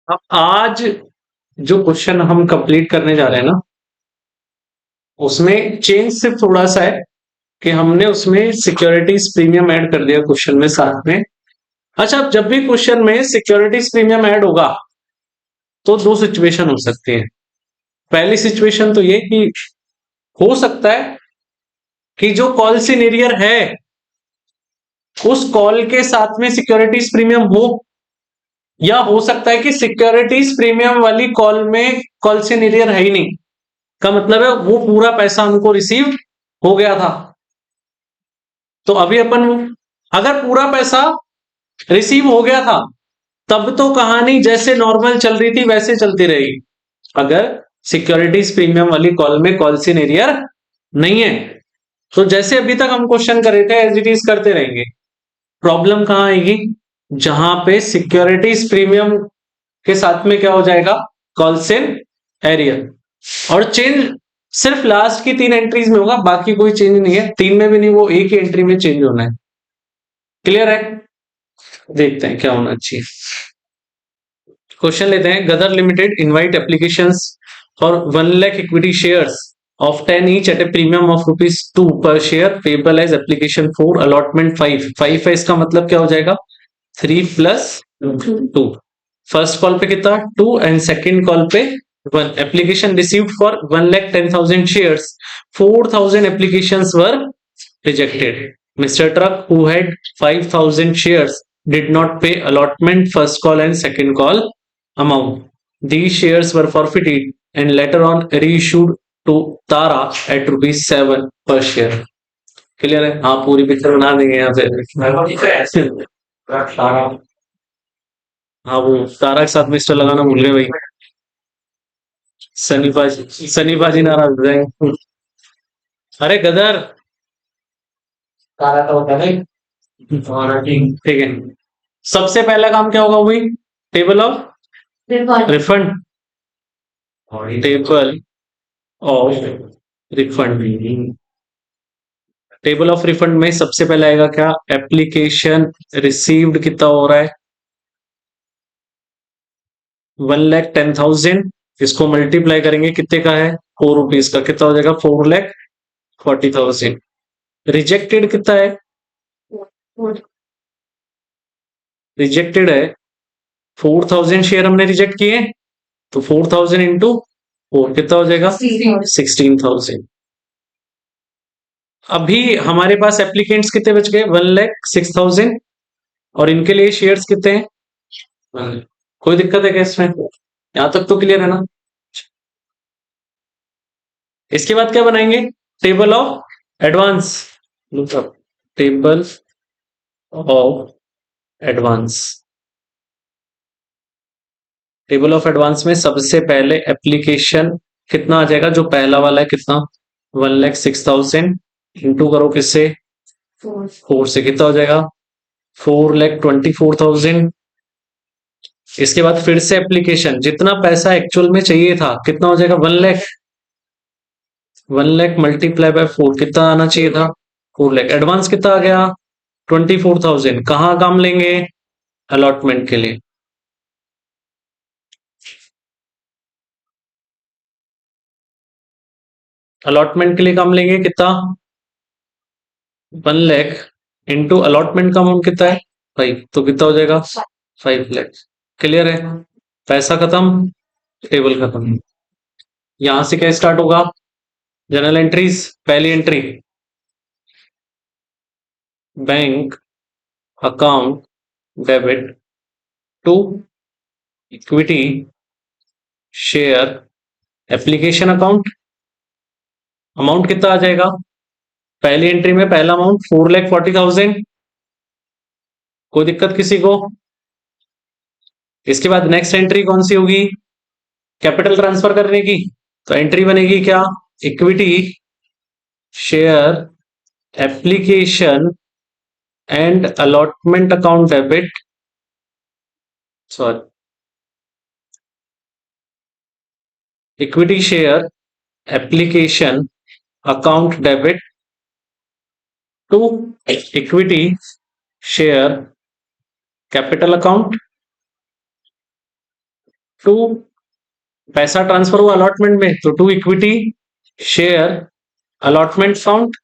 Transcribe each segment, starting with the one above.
अब आज जो क्वेश्चन हम कंप्लीट करने जा रहे हैं ना, उसमें चेंज सिर्फ थोड़ा सा है कि हमने उसमें सिक्योरिटीज प्रीमियम ऐड कर दिया क्वेश्चन में साथ में। अच्छा, अब जब भी क्वेश्चन में सिक्योरिटीज प्रीमियम ऐड होगा तो दो सिचुएशन हो सकती है। पहली सिचुएशन तो ये कि हो सकता है कि जो कॉल सिनेरियर है उस कॉल के साथ में सिक्योरिटीज प्रीमियम हो, या हो सकता है कि सिक्योरिटीज प्रीमियम वाली कॉल में कॉल सिनेरियर है ही नहीं, का मतलब है वो पूरा पैसा हमको रिसीव हो गया था। तो अभी अपन, अगर पूरा पैसा रिसीव हो गया था तब तो कहानी जैसे नॉर्मल चल रही थी वैसे चलती रहेगी। अगर सिक्योरिटीज प्रीमियम वाली कॉल में कॉल सिनेरियर नहीं है तो जैसे अभी तक हम क्वेश्चन कर रहे थे एज इट इज करते रहेंगे। प्रॉब्लम कहां आएगी? जहां पे सिक्योरिटीज प्रीमियम के साथ में क्या हो जाएगा, कॉल सिन एरियर। और चेंज सिर्फ लास्ट की 3 एंट्रीज में होगा, बाकी कोई चेंज नहीं है। 3 में भी नहीं, वो एक ही एंट्री में चेंज होना है। क्लियर है? देखते हैं क्या होना चाहिए। क्वेश्चन लेते हैं। Gadar limited invite applications for 1 lakh equity shares of 10 each at a premium of ₹2 per share payable as application 4 allotment 5 5 है, इसका मतलब क्या हो जाएगा 3 प्लस 2। फर्स्ट कॉल पे कितना 2 एंड सेकंड कॉल पे 1। Application received for 1,10,000 shares, 4,000 applications were rejected. Mr. Truck who had 5,000 shares did not pay allotment first call and second call amount. These shares were forfeited and later on reissued to Tara at ₹7 per share. Clear है? हाँ, पूरी picture बना देंगे यहाँ पे। हाँ, वो तारा के साथ मिस्टर लगाना भूल गए भाई। सनी बाजी नाराज हो जाएंगे। अरे गदर, तारा का होता है। ठीक है। सबसे पहला काम क्या होगा? वही table of refund. Table of refund. Table of refund में सबसे पहले आएगा क्या, एप्लीकेशन रिसीव्ड कितना हो रहा है 1,10,000। इसको मल्टीप्लाई करेंगे कितने का है ₹4 का, कितना हो जाएगा 4,40,000। रिजेक्टेड कितना है, रिजेक्टेड है 4,000 शेयर हमने रिजेक्ट किए, तो 4,000 इंटू 4 कितना हो जाएगा 16,000। अभी हमारे पास एप्लीकेंट्स कितने बच गए 1,06,000 और इनके लिए शेयर्स कितने हैं। कोई दिक्कत है क्या इसमें? यहां तक तो क्लियर है ना? इसके बाद क्या बनाएंगे, table of advance. Table of advance. Table of advance में सबसे पहले एप्लीकेशन कितना आ जाएगा, जो पहला वाला है कितना 1,06,000 इंटू करो किससे 4 से, कितना हो जाएगा 4,24,000। इसके बाद फिर से एप्लीकेशन, जितना पैसा एक्चुअल में चाहिए था कितना हो जाएगा 1,00,000। 1,00,000 मल्टीप्लाई बाय 4 कितना आना चाहिए था 4,00,000। एडवांस कितना आ गया 24,000। कहाँ काम लेंगे, अलॉटमेंट के लिए। अलॉटमेंट के लिए काम लेंगे कितना 1,00,000 इंटू अलॉटमेंट का अमाउंट कितना है 5, तो कितना हो जाएगा 5,00,000। क्लियर है? पैसा खत्म, टेबल खत्म। यहां से क्या स्टार्ट होगा, जनरल एंट्रीज। पहली entry bank account debit to equity share application account. Amount कितना आ जाएगा, पहली एंट्री में पहला अमाउंट 4,40,000। कोई दिक्कत किसी को? इसके बाद नेक्स्ट एंट्री कौन सी होगी, कैपिटल ट्रांसफर करने की। तो एंट्री बनेगी क्या, equity share application and allotment account debit, sorry, equity share application account debit to equity share capital account to पैसा ट्रांसफर हुआ अलॉटमेंट में, तो to equity share allotment account,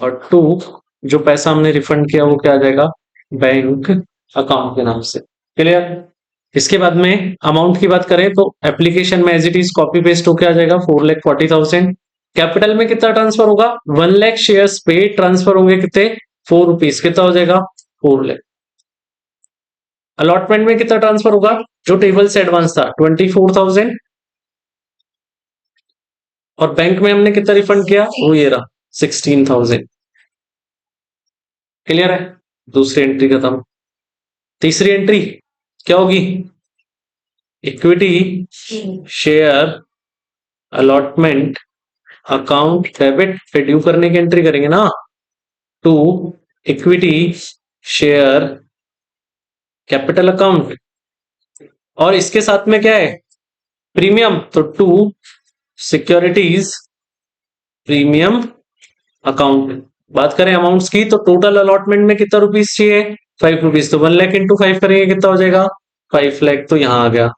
और टू जो पैसा हमने रिफंड किया वो क्या आ जाएगा, बैंक अकाउंट के नाम से। क्लियर। इसके बाद में अमाउंट की बात करें तो एप्लीकेशन में as it is copy paste होकर आ जाएगा 4,40,000। कैपिटल में कितना ट्रांसफर होगा, 1,00,000 शेयर्स पे ट्रांसफर होंगे कितने, 4 रुपीज, कितना हो जाएगा 4 लाख। अलॉटमेंट में कितना ट्रांसफर होगा, जो टेबल से एडवांस था 24,000, और बैंक में हमने कितना रिफंड किया, वो ये रहा 16,000। क्लियर है, दूसरी एंट्री खत्म। तीसरी एंट्री क्या होगी, equity share allotment account debit पे ड्यू करने की एंट्री करेंगे ना, to equity share capital account, और इसके साथ में क्या है, प्रीमियम, तो टू सिक्योरिटीज प्रीमियम अकाउंट। बात करें अमाउंट्स की तो टोटल अलॉटमेंट में कितना रुपीस चाहिए, 5 रुपीज, तो 1,00,000 इंटू 5 करेंगे कितना हो जाएगा 5 लाख, तो यहां आ गया।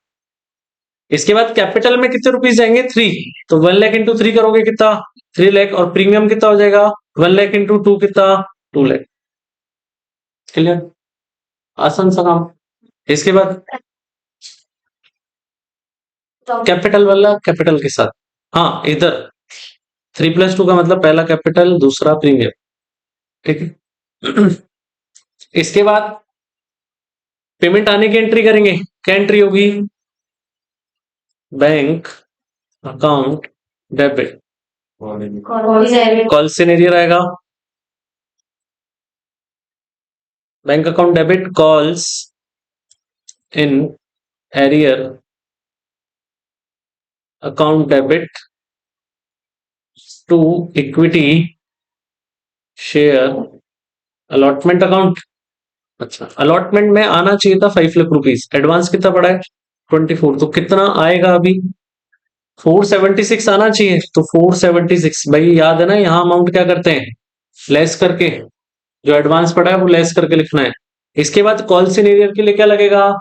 इसके बाद कैपिटल में कितने रुपीस जाएंगे 3, तो 1,00,000 इंटू 3 करोगे कितना 3 लाख, और प्रीमियम कितना हो जाएगा 1,00,000 इंटू 2 कितना 2 लाख। क्लियर, आसान सा काम। इसके बाद कैपिटल वाला कैपिटल के साथ, हाँ इधर 3+2 का मतलब पहला कैपिटल दूसरा प्रीमियम, ठीक है। इसके बाद पेमेंट आने की एंट्री करेंगे, क्या एंट्री होगी, बैंक अकाउंट डेबिट, कॉल से नहीं आएगा, bank account debit calls in arrear account debit to equity share allotment account. अच्छा, अलॉटमेंट में आना चाहिए था 5 लाख रुपीज, एडवांस कितना पड़ा है 24, तो कितना आएगा अभी 476 आना चाहिए, तो 476, भाई याद है ना यहाँ अमाउंट क्या करते हैं, लेस करके, जो एडवांस पड़ा है वो लेस करके लिखना है। इसके बाद कॉल सिनेरियर के लिए क्या लगेगा,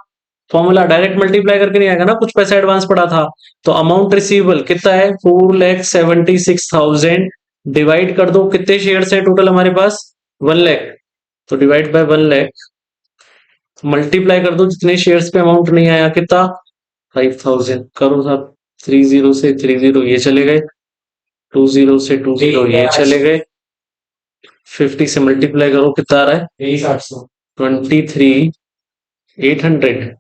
फॉर्मूला डायरेक्ट मल्टीप्लाई करके नहीं आएगा ना, कुछ पैसा एडवांस पड़ा था, तो अमाउंट रिसीवेबल कितना है 4,76,000, डिवाइड कर दो कितने शेयर्स है टोटल हमारे पास 1,00,000, तो डिवाइड बाय 1,00,000, मल्टीप्लाई कर दो जितने शेयर्स पे अमाउंट नहीं आया कितना 5,000, करो साहब 30 से 30 ये चले गए, 20 से 20 ये चले गए, 50 से मल्टीप्लाई करो कितना आ रहा है 23,800,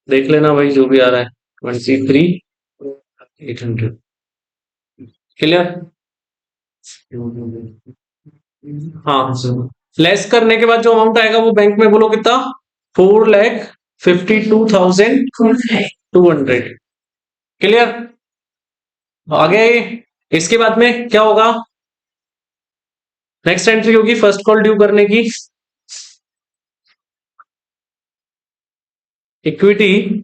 देख लेना भाई जो भी आ रहा है 23,800। क्लियर, हाँ, लेस करने के बाद जो अमाउंट आएगा वो बैंक में बोलो कितना 4,52,200। क्लियर, आगे इसके बाद में क्या होगा, नेक्स्ट एंट्री होगी फर्स्ट कॉल ड्यू करने की, equity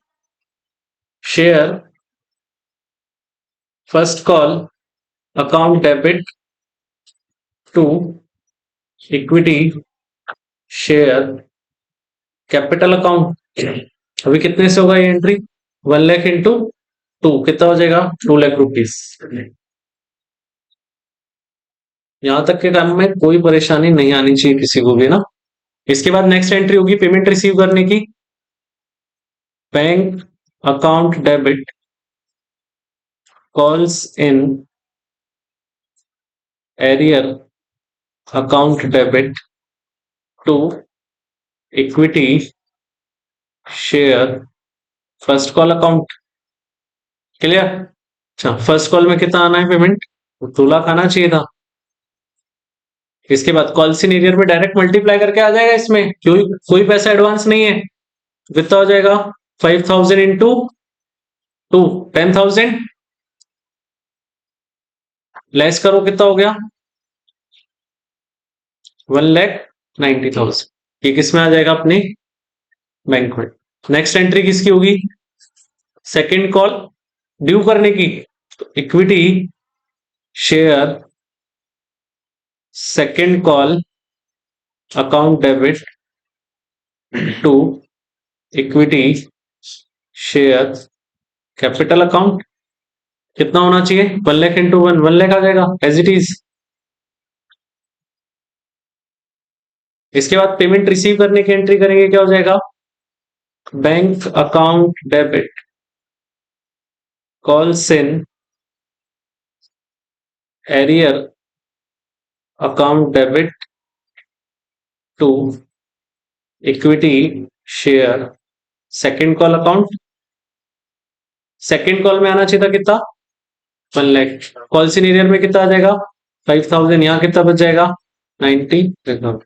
share first call account debit to equity share capital account. अभी कितने से होगा ये एंट्री, 1,00,000 इंटू 2 कितना हो जाएगा 2 लाख रुपीज। यहां तक के काम में कोई परेशानी नहीं आनी चाहिए किसी को भी ना। इसके बाद नेक्स्ट एंट्री होगी पेमेंट रिसीव करने की, bank account debit calls in arrear account debit to equity share first call account. Clear, अच्छा फर्स्ट कॉल में कितना आना है पेमेंट, 2 लाख आना चाहिए था। इसके बाद कॉल सिनेरियर में डायरेक्ट मल्टीप्लाई करके आ जाएगा, इसमें क्योंकि कोई पैसा एडवांस नहीं है, कितना हो जाएगा 5,000 इंटू 2 10,000, लेस करो कितना हो गया 1,90,000, ये किस में आ जाएगा अपने बैंक में। नेक्स्ट एंट्री किसकी होगी, सेकेंड कॉल ड्यू करने की, equity share second call account debit to equity share capital account कितना होना चाहिए 1 लाख इंटू 1 लाख आ जाएगा एज इट इज। इसके बाद पेमेंट रिसीव करने की एंट्री करेंगे क्या हो जाएगा bank account debit calls in arrear account debit to equity share second call account. Second call में आना चाहिए था कितना 1 लाख। कॉल इन एरियर में कितना आ जाएगा 5000। यहाँ कितना बच जाएगा 90।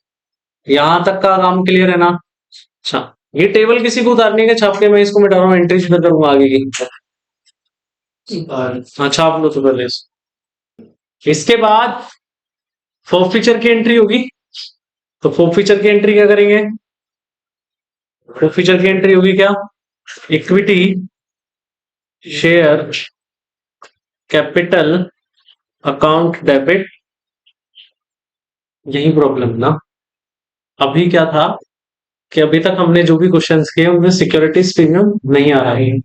यहां तक का काम क्लियर है ना। अच्छा ये टेबल किसी को उतारने के छाप के मैं इसको मिटा रहा हूँ एंट्री शुरू करूंगा आगे की। हाँ छाप लो तो पहले इसके बाद फॉरफीचर की एंट्री होगी। तो फॉरफीचर की एंट्री क्या करेंगे फॉरफीचर की एंट्री होगी क्या equity share capital account debit. यही प्रॉब्लम ना अभी क्या था कि अभी तक हमने जो भी क्वेश्चंस किए उनमें सिक्योरिटीज प्रीमियम नहीं आ रहा है।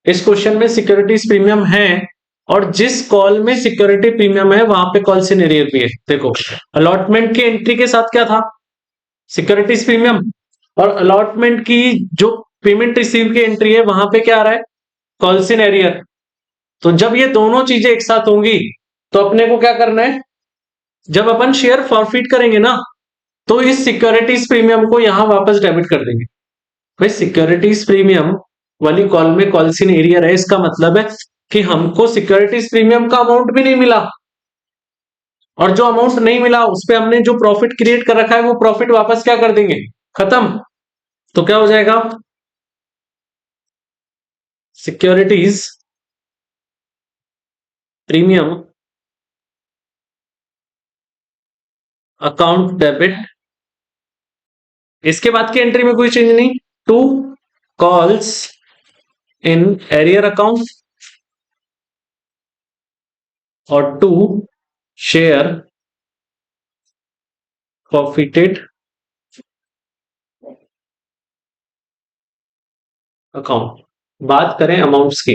इस क्वेश्चन में सिक्योरिटीज प्रीमियम है और जिस कॉल में सिक्योरिटी प्रीमियम है वहां पे कॉल इन एरियर भी है। देखो अलॉटमेंट की एंट्री के साथ क्या था सिक्योरिटीज प्रीमियम और अलॉटमेंट की जो पेमेंट रिसीव की एंट्री है वहां पे क्या आ रहा है कॉल इन एरियर। तो जब ये दोनों चीजें एक साथ होंगी तो अपने को क्या करना है जब अपन शेयर फॉरफिट करेंगे ना तो इस सिक्योरिटीज प्रीमियम को यहां वापस डेबिट कर देंगे। भाई सिक्योरिटीज प्रीमियम वाली कॉल में कॉल इन एरियर है इसका मतलब है कि हमको सिक्योरिटीज प्रीमियम का अमाउंट भी नहीं मिला और जो अमाउंट नहीं मिला उस पर हमने जो प्रॉफिट क्रिएट कर रखा है वो प्रॉफिट वापस क्या कर देंगे खत्म। तो क्या हो जाएगा सिक्योरिटीज प्रीमियम अकाउंट डेबिट। इसके बाद की एंट्री में कोई चेंज नहीं to calls in arrear account और टू शेयर प्रॉफिटेड अकाउंट। बात करें अमाउंट्स की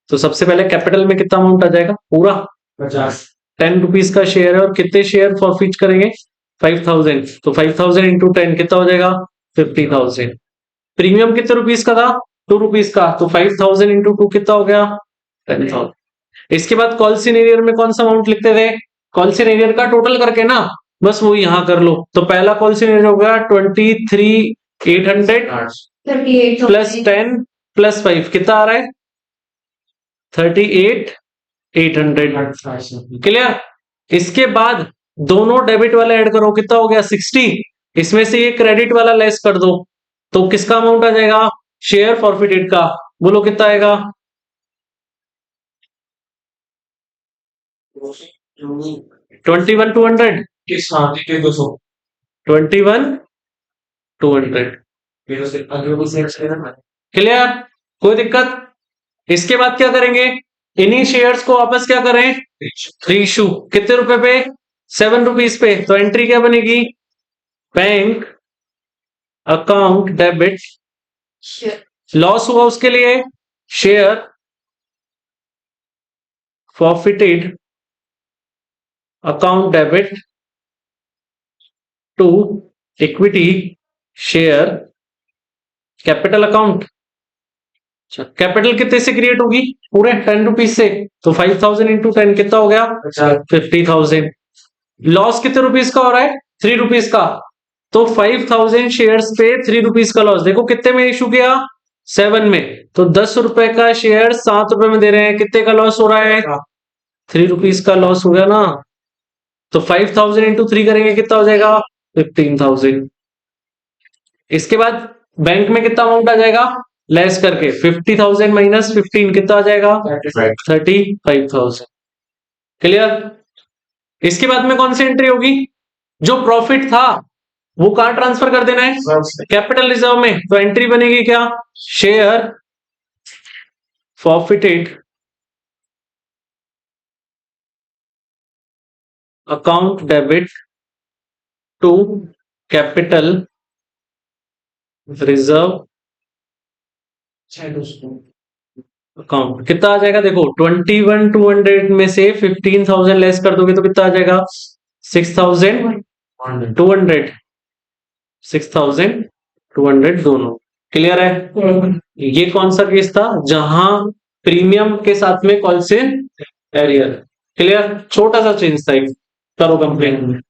तो सबसे पहले कैपिटल में कितना अमाउंट आ जाएगा पूरा 50। 10 रुपीज का शेयर है और कितने शेयर फॉरफिट करेंगे 5000। तो 5000 इंटू 10 कितना हो जाएगा 50,000। प्रीमियम कितने रुपीज का था 2 रुपीज का तो 5000 इंटू 2 कितना हो गया 10,000। इसके बाद कॉल इन एरियर में कौन सा अमाउंट लिखते थे कॉल इन एरियर का टोटल करके ना बस वो यहां कर लो। तो पहला कॉल इन एरियर हो गया 23,800 प्लस 10 प्लस 5 कितना आ रहा है 38,800। क्लियर। इसके बाद दोनों डेबिट वाले ऐड करो कितना हो गया 60। इसमें से ये क्रेडिट वाला लेस कर दो तो किसका अमाउंट आ जाएगा शेयर फॉरफिटेड का बोलो कितना आएगा 21,200। 21,200 क्लियर कोई दिक्कत। इसके बाद क्या करेंगे इन्हीं शेयर्स को वापस क्या करें रीइश्यू कितने रुपए पे 7 रुपीज पे। तो एंट्री क्या बनेगी बैंक अकाउंट डेबिट लॉस हुआ उसके लिए share forfeited account debit to equity share capital account. Capital कितने से क्रिएट होगी पूरे 10 रुपीज से तो 5000 इंटू 10 कितना हो गया 50,000। लॉस कितने रुपीज का हो रहा है 3 रुपीज का तो 5000 शेयर्स पे 3 रुपीज का लॉस। देखो कितने में इशू किया 7 में तो 10 रुपए का शेयर 7 रुपए में दे रहे हैं कितने का लॉस हो रहा है 3 रुपीज का लॉस हो गया ना। तो 5000 इंटू 3 करेंगे कितना हो जाएगा 15,000। इसके बाद बैंक में कितना अमाउंट आ जाएगा लेस करके 50,000 माइनस 15 कितना आ जाएगा 35,000। क्लियर। इसके बाद में कौन सी एंट्री होगी जो प्रॉफिट था वो कहां ट्रांसफर कर देना है कैपिटल रिजर्व में। तो एंट्री बनेगी क्या share forfeited account debit to capital reserve account कितना आ जाएगा, देखो 21,200 में से 15,000 लेस कर दोगे तो कितना आ जाएगा, 6,200, 6,200 दोनों। क्लियर है? ये कौन सा केस था, जहां प्रीमियम के साथ में कौन से एरियर। क्लियर, छोटा सा चेंज था, करो कंप्लेन।